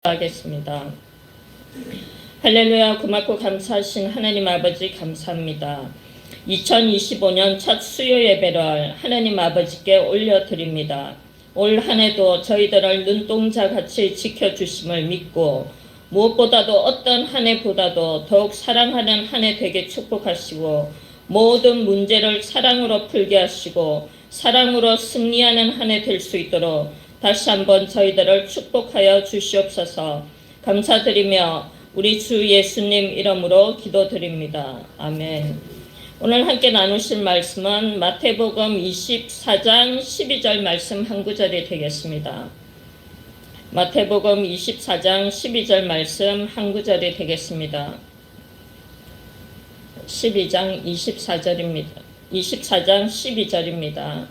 하겠습니다. 할렐루야. 고맙고 감사하신 하나님 아버지 감사합니다. 2025년 첫 수요 예배를 하나님 아버지께 올려드립니다. 올 한 해도 저희들을 눈동자같이 지켜주심을 믿고 무엇보다도 어떤 한 해보다도 더욱 사랑하는 한 해 되게 축복하시고 모든 문제를 사랑으로 풀게 하시고 사랑으로 승리하는 한 해 될 수 있도록 다시 한번 저희들을 축복하여 주시옵소서. 감사드리며 우리 주 예수님 이름으로 기도드립니다. 아멘. 오늘 함께 나누실 말씀은 마태복음 24장 12절 말씀 한 구절이 되겠습니다. 마태복음 24장 12절 말씀 한 구절이 되겠습니다. 12장 24절입니다. 24장 12절입니다.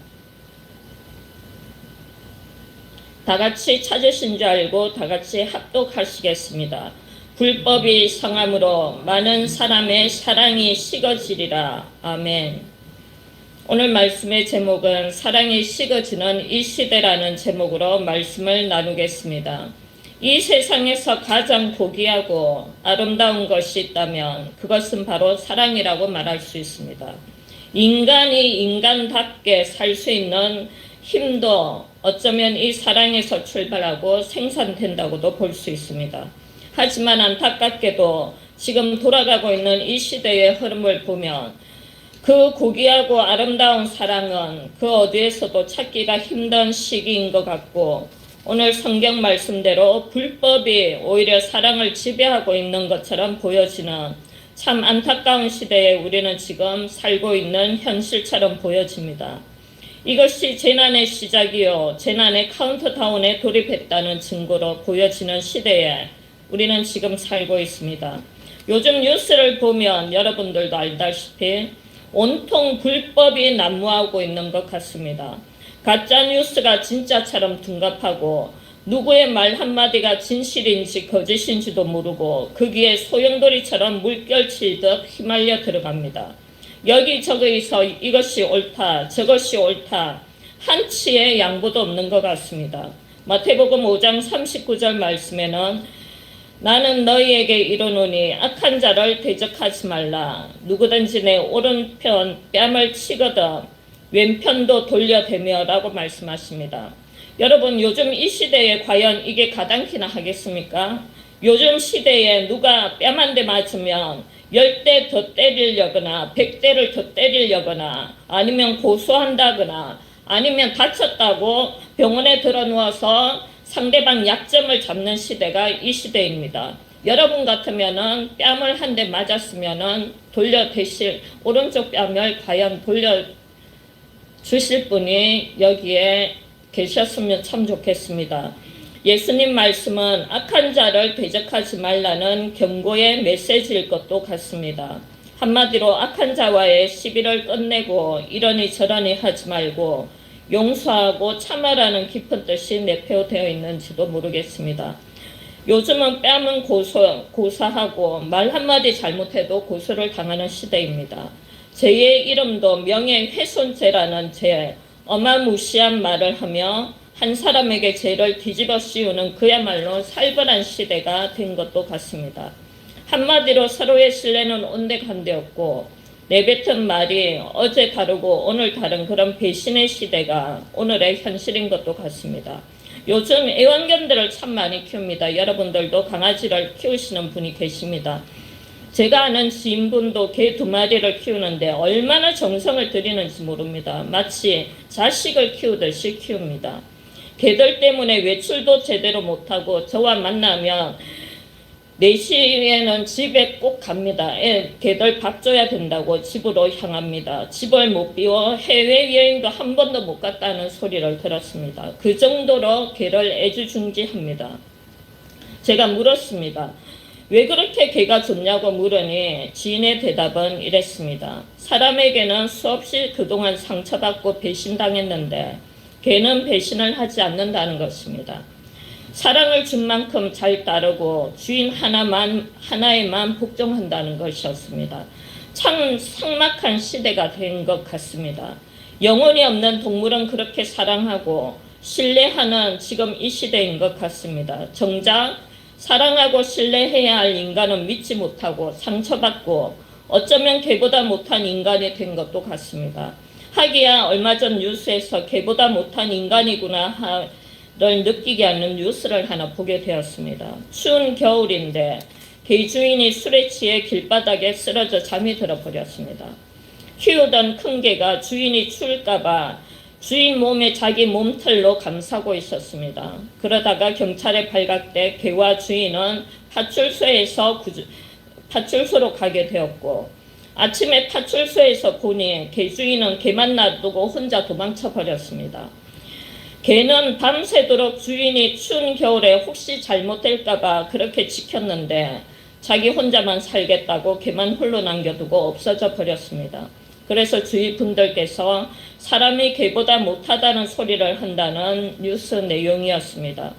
다같이 찾으신 줄 알고 다같이 합독하시겠습니다. 불법이 성함으로 많은 사람의 사랑이 식어지리라. 아멘. 오늘 말씀의 제목은 사랑이 식어지는 이 시대라는 제목으로 말씀을 나누겠습니다. 이 세상에서 가장 고귀하고 아름다운 것이 있다면 그것은 바로 사랑이라고 말할 수 있습니다. 인간이 인간답게 살 수 있는 힘도 어쩌면 이 사랑에서 출발하고 생산된다고도 볼 수 있습니다. 하지만 안타깝게도 지금 돌아가고 있는 이 시대의 흐름을 보면 그 고귀하고 아름다운 사랑은 그 어디에서도 찾기가 힘든 시기인 것 같고 오늘 성경 말씀대로 불법이 오히려 사랑을 지배하고 있는 것처럼 보여지는 참 안타까운 시대에 우리는 지금 살고 있는 현실처럼 보여집니다. 이것이 재난의 시작이요 재난의 카운트다운에 돌입했다는 증거로 보여지는 시대에 우리는 지금 살고 있습니다. 요즘 뉴스를 보면 여러분들도 알다시피 온통 불법이 난무하고 있는 것 같습니다. 가짜 뉴스가 진짜처럼 둔갑하고 누구의 말 한마디가 진실인지 거짓인지도 모르고 거기에 소용돌이처럼 물결치듯 휘말려 들어갑니다. 여기저기서 이것이 옳다 저것이 옳다 한치의 양보도 없는 것 같습니다. 마태복음 5장 39절 말씀에는 나는 너희에게 이르노니 악한 자를 대적하지 말라. 누구든지 내 오른편 뺨을 치거든 왼편도 돌려대며 라고 말씀하십니다. 여러분 요즘 이 시대에 과연 이게 가당키나 하겠습니까? 요즘 시대에 누가 뺨 한 대 맞으면 10대 더 때리려거나 100대를 더 때리려거나 아니면 고소한다거나 아니면 다쳤다고 병원에 들어누워서 상대방 약점을 잡는 시대가 이 시대입니다. 여러분 같으면은 뺨을 한 대 맞았으면은 돌려대실 오른쪽 뺨을 과연 돌려주실 분이 여기에 계셨으면 참 좋겠습니다. 예수님 말씀은 악한 자를 대적하지 말라는 경고의 메시지일 것도 같습니다. 한마디로 악한 자와의 시비를 끝내고 이러니 저러니 하지 말고 용서하고 참아라는 깊은 뜻이 내포되어 있는지도 모르겠습니다. 요즘은 뺨은 고사하고 말 한마디 잘못해도 고소를 당하는 시대입니다. 죄의 이름도 명예훼손죄라는 죄, 어마무시한 말을 하며 한 사람에게 죄를 뒤집어 씌우는 그야말로 살벌한 시대가 된 것도 같습니다. 한마디로 서로의 신뢰는 온데간데 없고 내뱉은 말이 어제 다르고 오늘 다른 그런 배신의 시대가 오늘의 현실인 것도 같습니다. 요즘 애완견들을 참 많이 키웁니다. 여러분들도 강아지를 키우시는 분이 계십니다. 제가 아는 지인분도 개 2마리를 키우는데 얼마나 정성을 들이는지 모릅니다. 마치 자식을 키우듯이 키웁니다. 개들 때문에 외출도 제대로 못하고 저와 만나면 4시에는 집에 꼭 갑니다. 개들 밥 줘야 된다고 집으로 향합니다. 집을 못 비워 해외여행도 한 번도 못 갔다는 소리를 들었습니다. 그 정도로 개를 애지중지합니다. 제가 물었습니다. 왜 그렇게 개가 좋냐고 물으니 지인의 대답은 이랬습니다. 사람에게는 수없이 그동안 상처받고 배신당했는데 개는 배신을 하지 않는다는 것입니다. 사랑을 준 만큼 잘 따르고 주인 하나에만 복종한다는 것이었습니다. 참 삭막한 시대가 된 것 같습니다. 영혼이 없는 동물은 그렇게 사랑하고 신뢰하는 지금 이 시대인 것 같습니다. 정작 사랑하고 신뢰해야 할 인간은 믿지 못하고 상처받고 어쩌면 개보다 못한 인간이 된 것도 같습니다. 하기야 얼마 전 뉴스에서 개보다 못한 인간이구나 를 느끼게 하는 뉴스를 하나 보게 되었습니다. 추운 겨울인데 개 주인이 술에 취해 길바닥에 쓰러져 잠이 들어버렸습니다. 키우던 큰 개가 주인이 추울까봐 주인 몸에 자기 몸털로 감싸고 있었습니다. 그러다가 경찰에 발각돼 개와 주인은 파출소로 가게 되었고, 아침에 파출소에서 보니 개 주인은 개만 놔두고 혼자 도망쳐 버렸습니다. 개는 밤새도록 주인이 추운 겨울에 혹시 잘못될까봐 그렇게 지켰는데 자기 혼자만 살겠다고 개만 홀로 남겨두고 없어져 버렸습니다. 그래서 주위 분들께서 사람이 개보다 못하다는 소리를 한다는 뉴스 내용이었습니다.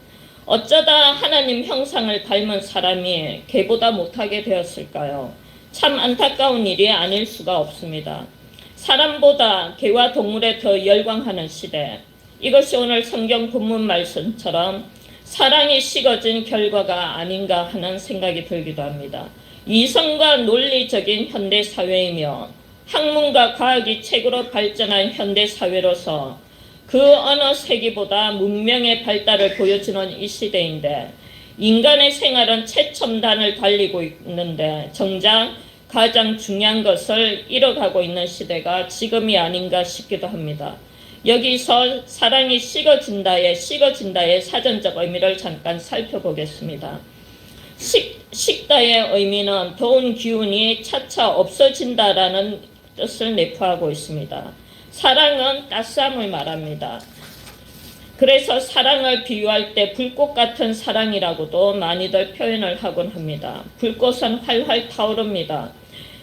어쩌다 하나님 형상을 닮은 사람이 개보다 못하게 되었을까요? 참 안타까운 일이 아닐 수가 없습니다. 사람보다 개와 동물에 더 열광하는 시대, 이것이 오늘 성경 본문 말씀처럼 사랑이 식어진 결과가 아닌가 하는 생각이 들기도 합니다. 이성과 논리적인 현대사회이며 학문과 과학이 최고로 발전한 현대사회로서 그 어느 세기보다 문명의 발달을 보여주는 이 시대인데, 인간의 생활은 최첨단을 달리고 있는데 정작 가장 중요한 것을 잃어가고 있는 시대가 지금이 아닌가 싶기도 합니다. 여기서 사랑이 식어진다의 사전적 의미를 잠깐 살펴보겠습니다. 식다의 의미는 더운 기운이 차차 없어진다라는 뜻을 내포하고 있습니다. 사랑은 따스함을 말합니다. 그래서 사랑을 비유할 때 불꽃 같은 사랑이라고도 많이들 표현을 하곤 합니다. 불꽃은 활활 타오릅니다.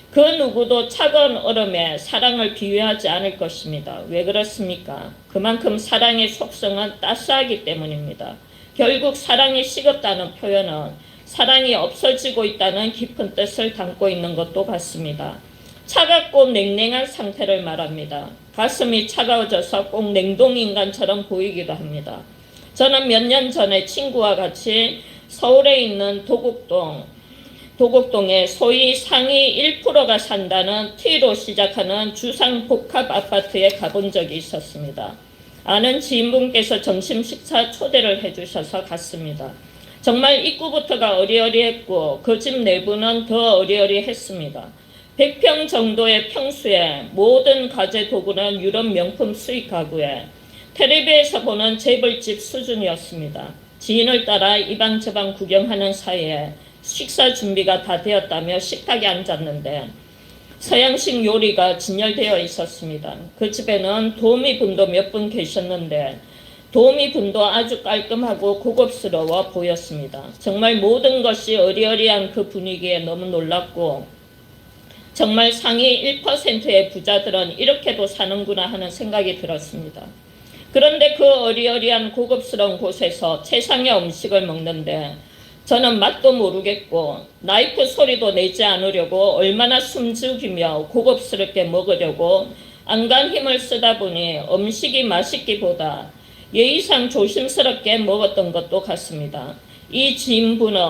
그 누구도 차가운 얼음에 사랑을 비유하지 않을 것입니다. 왜 그렇습니까? 그만큼 사랑의 속성은 따스하기 때문입니다. 결국 사랑이 식었다는 표현은 사랑이 없어지고 있다는 깊은 뜻을 담고 있는 것도 같습니다. 차갑고 냉랭한 상태를 말합니다. 가슴이 차가워져서 꼭 냉동인간처럼 보이기도 합니다. 저는 몇 년 전에 친구와 같이 서울에 있는 도곡동에 소위 상위 1%가 산다는 T로 시작하는 주상복합 아파트에 가본 적이 있었습니다. 아는 지인분께서 점심 식사 초대를 해주셔서 갔습니다. 정말 입구부터가 어리어리했고 그 집 내부는 더 어리어리했습니다. 100평 정도의 평수에 모든 가재 도구는 유럽 명품 수입 가구에 텔레비에서 보는 재벌집 수준이었습니다. 지인을 따라 이방 저방 구경하는 사이에 식사 준비가 다 되었다며 식탁에 앉았는데 서양식 요리가 진열되어 있었습니다. 그 집에는 도우미분도 몇 분 계셨는데 도우미분도 아주 깔끔하고 고급스러워 보였습니다. 정말 모든 것이 어리어리한 그 분위기에 너무 놀랐고, 정말 상위 1%의 부자들은 이렇게도 사는구나 하는 생각이 들었습니다. 그런데 그 어리어리한 고급스러운 곳에서 최상의 음식을 먹는데 저는 맛도 모르겠고 나이프 소리도 내지 않으려고 얼마나 숨죽이며 고급스럽게 먹으려고 안간 힘을 쓰다 보니 음식이 맛있기보다 예의상 조심스럽게 먹었던 것도 같습니다. 이 지인분은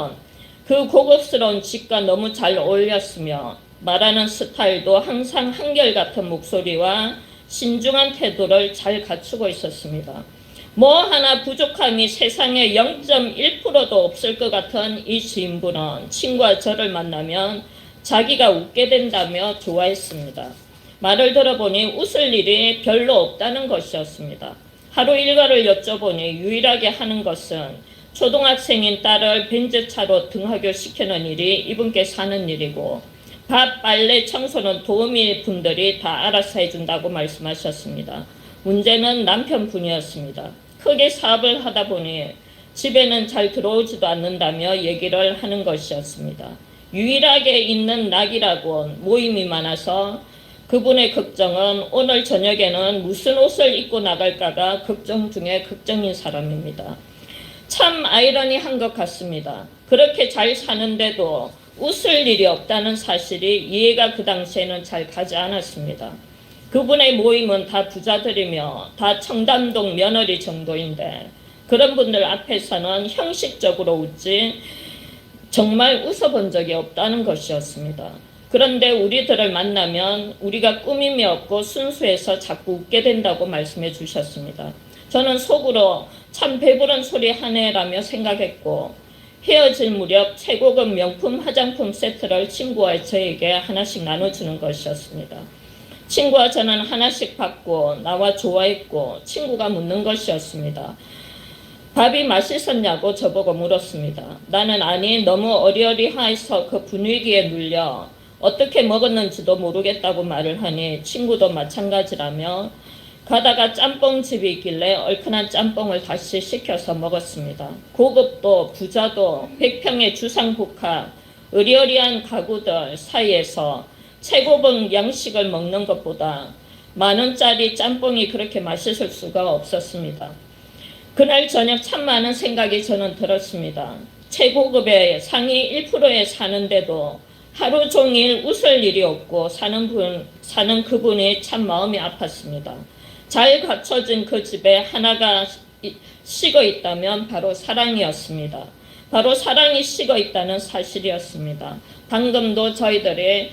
그 고급스러운 집과 너무 잘 어울렸으며 말하는 스타일도 항상 한결같은 목소리와 신중한 태도를 잘 갖추고 있었습니다. 뭐 하나 부족함이 세상에 0.1%도 없을 것 같은 이 지인분은 친구와 저를 만나면 자기가 웃게 된다며 좋아했습니다. 말을 들어보니 웃을 일이 별로 없다는 것이었습니다. 하루 일과를 여쭤보니 유일하게 하는 것은 초등학생인 딸을 벤츠차로 등하교시키는 일이 이분께 사는 일이고 밥, 빨래, 청소는 도우미 분들이 다 알아서 해준다고 말씀하셨습니다. 문제는 남편분이었습니다. 크게 사업을 하다 보니 집에는 잘 들어오지도 않는다며 얘기를 하는 것이었습니다. 유일하게 있는 낙이라고 모임이 많아서 그분의 걱정은 오늘 저녁에는 무슨 옷을 입고 나갈까가 걱정 중에 걱정인 사람입니다. 참 아이러니한 것 같습니다. 그렇게 잘 사는데도 웃을 일이 없다는 사실이 이해가 그 당시에는 잘 가지 않았습니다. 그분의 모임은 다 부자들이며 다 청담동 며느리 정도인데 그런 분들 앞에서는 형식적으로 웃지 정말 웃어본 적이 없다는 것이었습니다. 그런데 우리들을 만나면 우리가 꾸밈이 없고 순수해서 자꾸 웃게 된다고 말씀해 주셨습니다. 저는 속으로 참 배부른 소리 하네라며 생각했고, 헤어질 무렵 최고급 명품 화장품 세트를 친구와 저에게 하나씩 나눠주는 것이었습니다. 친구와 저는 하나씩 받고 나와 좋아했고, 친구가 묻는 것이었습니다. 밥이 맛있었냐고 저보고 물었습니다. 나는 아니, 너무 어리어리해서 그 분위기에 눌려 어떻게 먹었는지도 모르겠다고 말을 하니 친구도 마찬가지라며 가다가 짬뽕집이 있길래 얼큰한 짬뽕을 다시 시켜서 먹었습니다. 고급도 부자도 100평의 주상복합 의리어리한 가구들 사이에서 최고급 양식을 먹는 것보다 10,000원짜리 짬뽕이 그렇게 맛있을 수가 없었습니다. 그날 저녁 참 많은 생각이 저는 들었습니다. 최고급의 상위 1%에 사는데도 하루 종일 웃을 일이 없고 사는 그분이 참 마음이 아팠습니다. 잘 갖춰진 그 집에 하나가 식어 있다면 바로 사랑이었습니다. 바로 사랑이 식어 있다는 사실이었습니다. 방금도 저희들이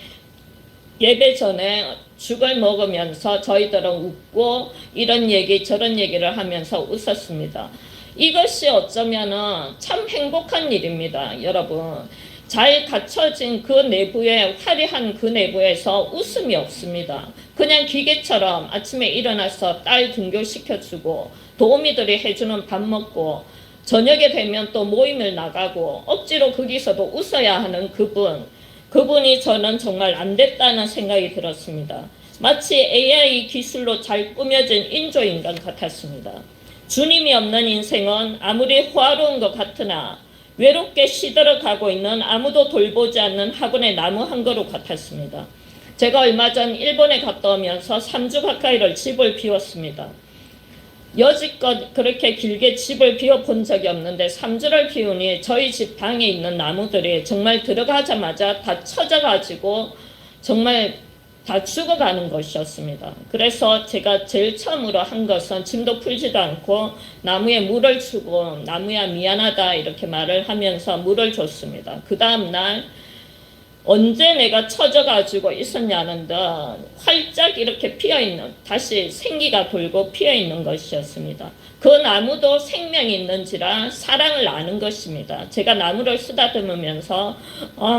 예배 전에 죽을 먹으면서 저희들은 웃고 이런 얘기 저런 얘기를 하면서 웃었습니다. 이것이 어쩌면 참 행복한 일입니다. 여러분, 잘 갖춰진 그 내부에, 화려한 그 내부에서 웃음이 없습니다. 그냥 기계처럼 아침에 일어나서 딸 등교시켜주고 도우미들이 해주는 밥 먹고 저녁에 되면 또 모임을 나가고 억지로 거기서도 웃어야 하는 그분이 저는 정말 안 됐다는 생각이 들었습니다. 마치 AI 기술로 잘 꾸며진 인조인간 같았습니다. 주님이 없는 인생은 아무리 호화로운 것 같으나 외롭게 시들어가고 있는 아무도 돌보지 않는 화분의 나무 한 그루 같았습니다. 제가 얼마 전 일본에 갔다 오면서 3주 가까이를 집을 비웠습니다. 여지껏 그렇게 길게 집을 비워본 적이 없는데 3주를 비우니 저희 집 방에 있는 나무들이 정말 들어가자마자 다 처져가지고 정말 다 죽어가는 것이었습니다. 그래서 제가 제일 처음으로 한 것은 짐도 풀지도 않고 나무에 물을 주고 나무야 미안하다 이렇게 말을 하면서 물을 줬습니다. 그 다음날 언제 내가 처져가지고 있었냐는 듯 활짝 이렇게 피어있는, 다시 생기가 돌고 피어있는 것이었습니다. 그 나무도 생명이 있는지라 사랑을 아는 것입니다. 제가 나무를 쓰다듬으면서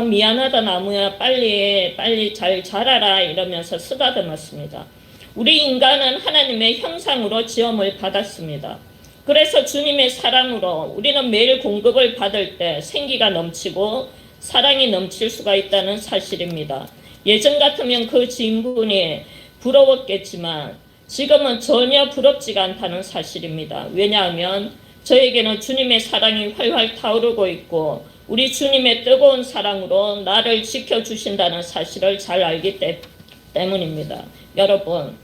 미안하다 나무야 빨리 잘 자라라 이러면서 쓰다듬었습니다. 우리 인간은 하나님의 형상으로 지음을 받았습니다. 그래서 주님의 사랑으로 우리는 매일 공급을 받을 때 생기가 넘치고 사랑이 넘칠 수가 있다는 사실입니다. 예전 같으면 그 지인분이 부러웠겠지만 지금은 전혀 부럽지가 않다는 사실입니다. 왜냐하면 저에게는 주님의 사랑이 활활 타오르고 있고 우리 주님의 뜨거운 사랑으로 나를 지켜주신다는 사실을 잘 알기 때문입니다. 여러분,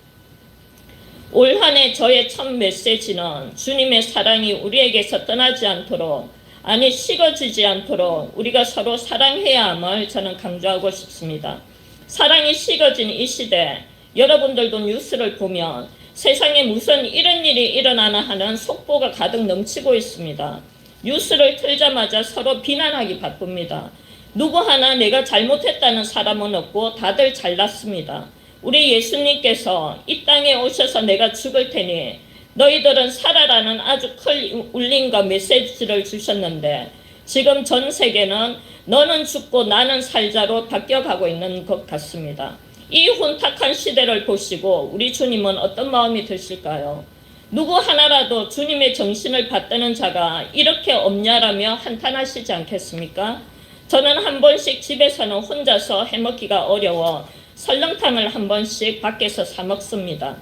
올 한 해 저의 첫 메시지는 주님의 사랑이 우리에게서 떠나지 않도록, 아니 식어지지 않도록 우리가 서로 사랑해야 함을 저는 강조하고 싶습니다. 사랑이 식어진 이 시대, 여러분들도 뉴스를 보면 세상에 무슨 이런 일이 일어나나 하는 속보가 가득 넘치고 있습니다. 뉴스를 틀자마자 서로 비난하기 바쁩니다. 누구 하나 내가 잘못했다는 사람은 없고 다들 잘났습니다. 우리 예수님께서 이 땅에 오셔서 내가 죽을 테니 너희들은 살아라는 아주 큰 울림과 메시지를 주셨는데 지금 전 세계는 너는 죽고 나는 살자로 바뀌어가고 있는 것 같습니다. 이 혼탁한 시대를 보시고 우리 주님은 어떤 마음이 드실까요? 누구 하나라도 주님의 정신을 받드는 자가 이렇게 없냐라며 한탄하시지 않겠습니까? 저는 한 번씩 집에서는 혼자서 해먹기가 어려워 설렁탕을 한 번씩 밖에서 사 먹습니다.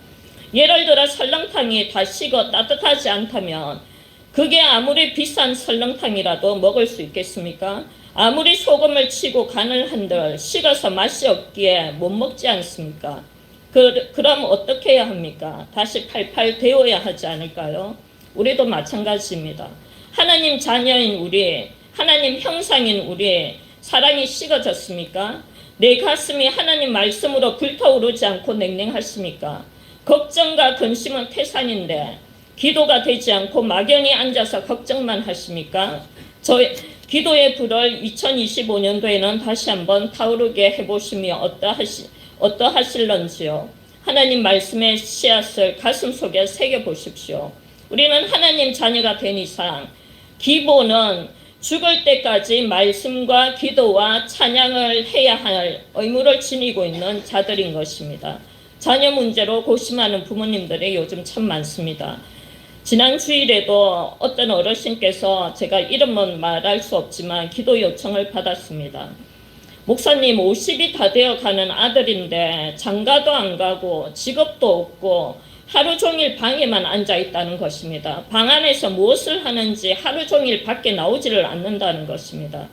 예를 들어 설렁탕이 다 식어 따뜻하지 않다면 그게 아무리 비싼 설렁탕이라도 먹을 수 있겠습니까? 아무리 소금을 치고 간을 한들 식어서 맛이 없기에 못 먹지 않습니까? 그럼 어떻게 해야 합니까? 다시 팔팔 데워야 하지 않을까요? 우리도 마찬가지입니다. 하나님 자녀인 우리, 하나님 형상인 우리 사랑이 식어졌습니까? 내 가슴이 하나님 말씀으로 불타오르지 않고 냉랭하십니까? 걱정과 근심은 태산인데 기도가 되지 않고 막연히 앉아서 걱정만 하십니까? 기도의 불을 2025년도에는 다시 한번 타오르게 해보시며 어떠하실런지요. 하나님 말씀의 씨앗을 가슴속에 새겨보십시오. 우리는 하나님 자녀가 된 이상 기본은 죽을 때까지 말씀과 기도와 찬양을 해야 할 의무를 지니고 있는 자들인 것입니다. 자녀 문제로 고심하는 부모님들이 요즘 참 많습니다. 지난 주일에도 어떤 어르신께서, 제가 이름은 말할 수 없지만 기도 요청을 받았습니다. 목사님, 50이 다 되어가는 아들인데 장가도 안 가고 직업도 없고 하루 종일 방에만 앉아 있다는 것입니다. 방 안에서 무엇을 하는지 하루 종일 밖에 나오지를 않는다는 것입니다.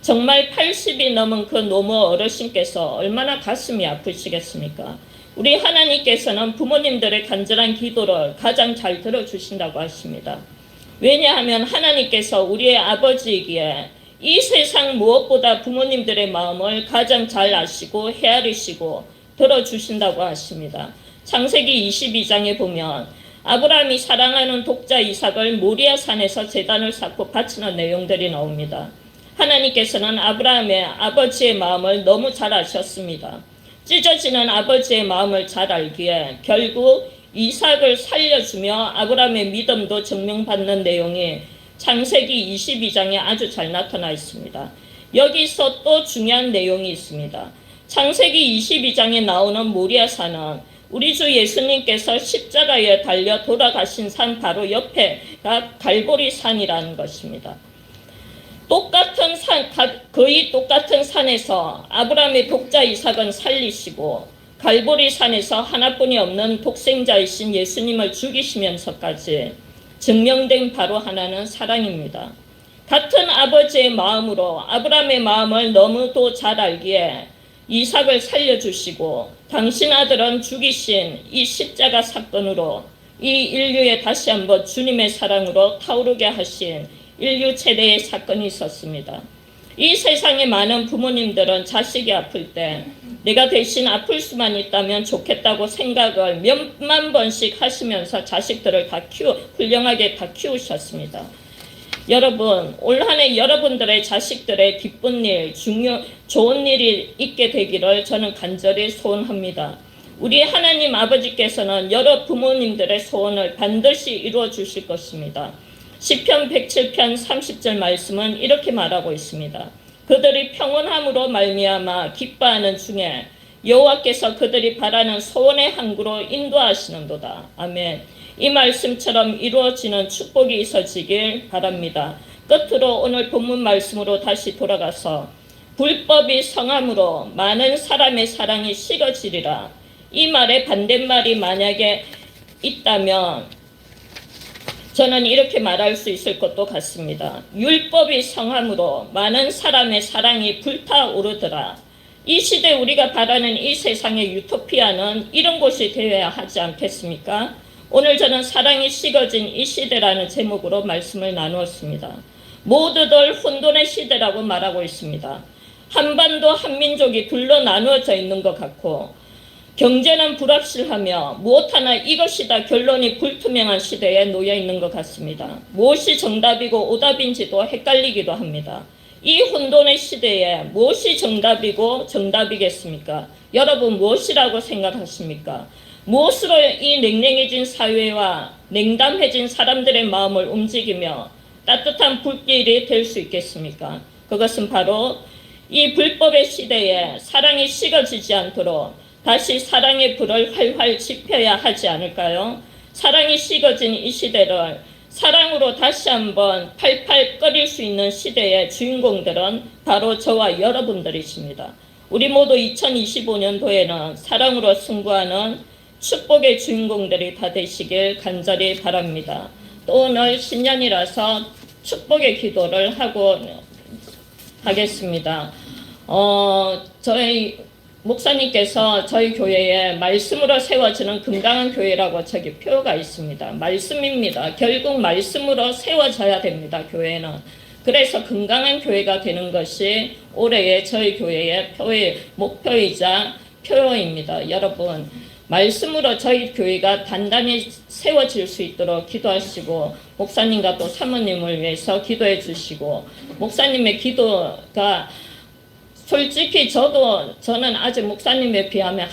정말 80이 넘은 그 노모 어르신께서 얼마나 가슴이 아프시겠습니까? 우리 하나님께서는 부모님들의 간절한 기도를 가장 잘 들어주신다고 하십니다. 왜냐하면 하나님께서 우리의 아버지이기에 이 세상 무엇보다 부모님들의 마음을 가장 잘 아시고 헤아리시고 들어주신다고 하십니다. 창세기 22장에 보면 아브라함이 사랑하는 독자 이삭을 모리아 산에서 제단을 쌓고 바치는 내용들이 나옵니다. 하나님께서는 아브라함의 아버지의 마음을 너무 잘 아셨습니다. 찢어지는 아버지의 마음을 잘 알기에 결국 이삭을 살려주며 아브라함의 믿음도 증명받는 내용이 창세기 22장에 아주 잘 나타나 있습니다. 여기서 또 중요한 내용이 있습니다. 창세기 22장에 나오는 모리아산은 우리 주 예수님께서 십자가에 달려 돌아가신 산 바로 옆에가 갈보리산이라는 것입니다. 똑같은 산, 거의 똑같은 산에서 아브라함의 독자 이삭은 살리시고 갈보리산에서 하나뿐이 없는 독생자이신 예수님을 죽이시면서까지 증명된 바로 하나는 사랑입니다. 같은 아버지의 마음으로 아브라함의 마음을 너무도 잘 알기에 이삭을 살려주시고 당신 아들은 죽이신 이 십자가 사건으로 이 인류에 다시 한번 주님의 사랑으로 타오르게 하신 인류 최대의 사건이 있었습니다. 이 세상의 많은 부모님들은 자식이 아플 때 내가 대신 아플 수만 있다면 좋겠다고 생각을 몇만 번씩 하시면서 자식들을 훌륭하게 다 키우셨습니다. 여러분, 올 한 해 여러분들의 자식들의 기쁜 일, 좋은 일이 있게 되기를 저는 간절히 소원합니다. 우리 하나님 아버지께서는 여러 부모님들의 소원을 반드시 이루어 주실 것입니다. 시편 107편 30절 말씀은 이렇게 말하고 있습니다. 그들이 평온함으로 말미암아 기뻐하는 중에 여호와께서 그들이 바라는 소원의 항구로 인도하시는도다. 아멘. 이 말씀처럼 이루어지는 축복이 있어지길 바랍니다. 끝으로 오늘 본문 말씀으로 다시 돌아가서 불법이 성함으로 많은 사람의 사랑이 식어지리라. 이 말의 반대말이 만약에 있다면 저는 이렇게 말할 수 있을 것도 같습니다. 율법이 성함으로 많은 사람의 사랑이 불타오르더라. 이 시대 우리가 바라는 이 세상의 유토피아는 이런 곳이 되어야 하지 않겠습니까? 오늘 저는 사랑이 식어진 이 시대라는 제목으로 말씀을 나누었습니다. 모두들 혼돈의 시대라고 말하고 있습니다. 한반도 한민족이 둘로 나누어져 있는 것 같고 경제는 불확실하며 무엇 하나 이것이다 결론이 불투명한 시대에 놓여 있는 것 같습니다. 무엇이 정답이고 오답인지도 헷갈리기도 합니다. 이 혼돈의 시대에 무엇이 정답이고 정답이겠습니까? 여러분 무엇이라고 생각하십니까? 무엇으로 이 냉랭해진 사회와 냉담해진 사람들의 마음을 움직이며 따뜻한 불길이 될 수 있겠습니까? 그것은 바로 이 불법의 시대에 사랑이 식어지지 않도록 다시 사랑의 불을 활활 지펴야 하지 않을까요? 사랑이 식어진 이 시대를 사랑으로 다시 한번 팔팔 끓일 수 있는 시대의 주인공들은 바로 저와 여러분들이십니다. 우리 모두 2025년도에는 사랑으로 승부하는 축복의 주인공들이 다 되시길 간절히 바랍니다. 또 오늘 신년이라서 축복의 기도를 하겠습니다. 저희 목사님께서 저희 교회에 말씀으로 세워지는 건강한 교회라고 저기 표가 있습니다. 말씀입니다. 결국 말씀으로 세워져야 됩니다. 교회는. 그래서 건강한 교회가 되는 것이 올해의 저희 교회의 목표이자 표어입니다. 여러분 말씀으로 저희 교회가 단단히 세워질 수 있도록 기도하시고 목사님과 또 사모님을 위해서 기도해 주시고 목사님의 기도가 솔직히 저는 아직 목사님에 비하면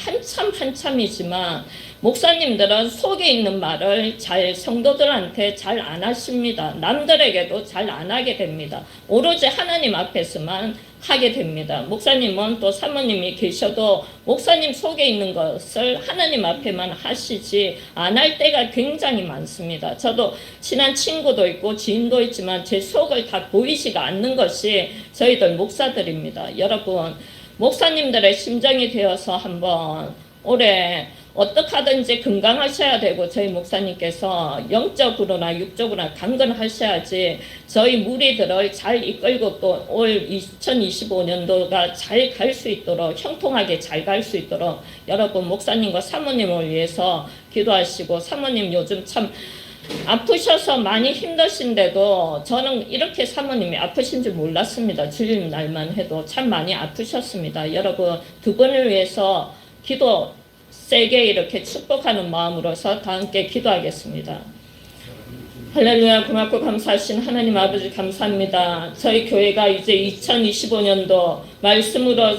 한참이지만 목사님들은 속에 있는 말을 성도들한테 잘 안 하십니다. 남들에게도 잘 안 하게 됩니다. 오로지 하나님 앞에서만 하게 됩니다. 목사님은 또 사모님이 계셔도 목사님 속에 있는 것을 하나님 앞에만 하시지 안 할 때가 굉장히 많습니다. 저도 친한 친구도 있고 지인도 있지만 제 속을 다 보이지가 않는 것이 저희들 목사들입니다. 여러분, 목사님들의 심정이 되어서 한번 올해 어떻게 하든지 건강하셔야 되고 저희 목사님께서 영적으로나 육적으로나 강건하셔야지 저희 무리들을 잘 이끌고 또 올 2025년도가 잘 갈 수 있도록 형통하게 잘 갈 수 있도록 여러분 목사님과 사모님을 위해서 기도하시고 사모님 요즘 참 아프셔서 많이 힘드신데도 저는 이렇게 사모님이 아프신 줄 몰랐습니다. 주일 날만 해도 참 많이 아프셨습니다. 여러분 두 분을 위해서 기도 세게 이렇게 축복하는 마음으로서 다 함께 기도하겠습니다. 할렐루야. 고맙고 감사하신 하나님 아버지 감사합니다. 저희 교회가 이제 2025년도 말씀으로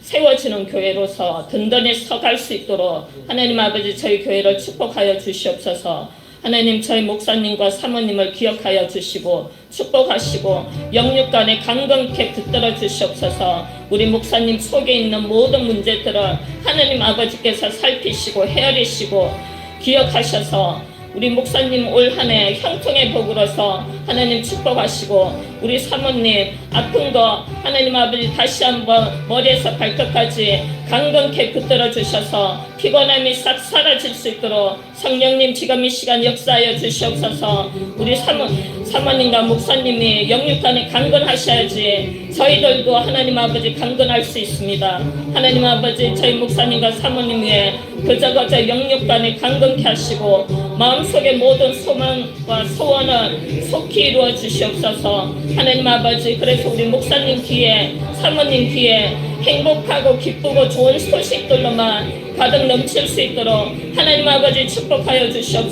세워지는 교회로서 든든히 서갈 수 있도록 하나님 아버지 저희 교회를 축복하여 주시옵소서. 하나님 저희 목사님과 사모님을 기억하여 주시고 축복하시고 영육간에 강건케 붙들어 주시옵소서. 우리 목사님 속에 있는 모든 문제들을 하나님 아버지께서 살피시고 헤아리시고 기억하셔서 우리 목사님 올 한 해 형통의 복으로서 하나님 축복하시고 우리 사모님 아픈 거 하나님 아버지 다시 한번 머리에서 발끝까지 강건케 붙들어 주셔서 피곤함이 싹 사라질 수 있도록 성령님 지금 이 시간 역사하여 주시옵소서. 우리 사모님과 목사님이 영육간에 강건하셔야지 저희들도 하나님 아버지 강건할 수 있습니다. 하나님 아버지 저희 목사님과 사모님 위에 그저 영육간에 강건케 하시고 마음속의 모든 소망과 소원을 속히 이루어 주시옵소서. 하나님 아버지 그래서 우리 목사님 귀에 사모님 귀에 행복하고 기쁘고 좋은 소식들로만 가득 넘칠 수 있도록 하나님 아버지 축복하여 주시옵소서.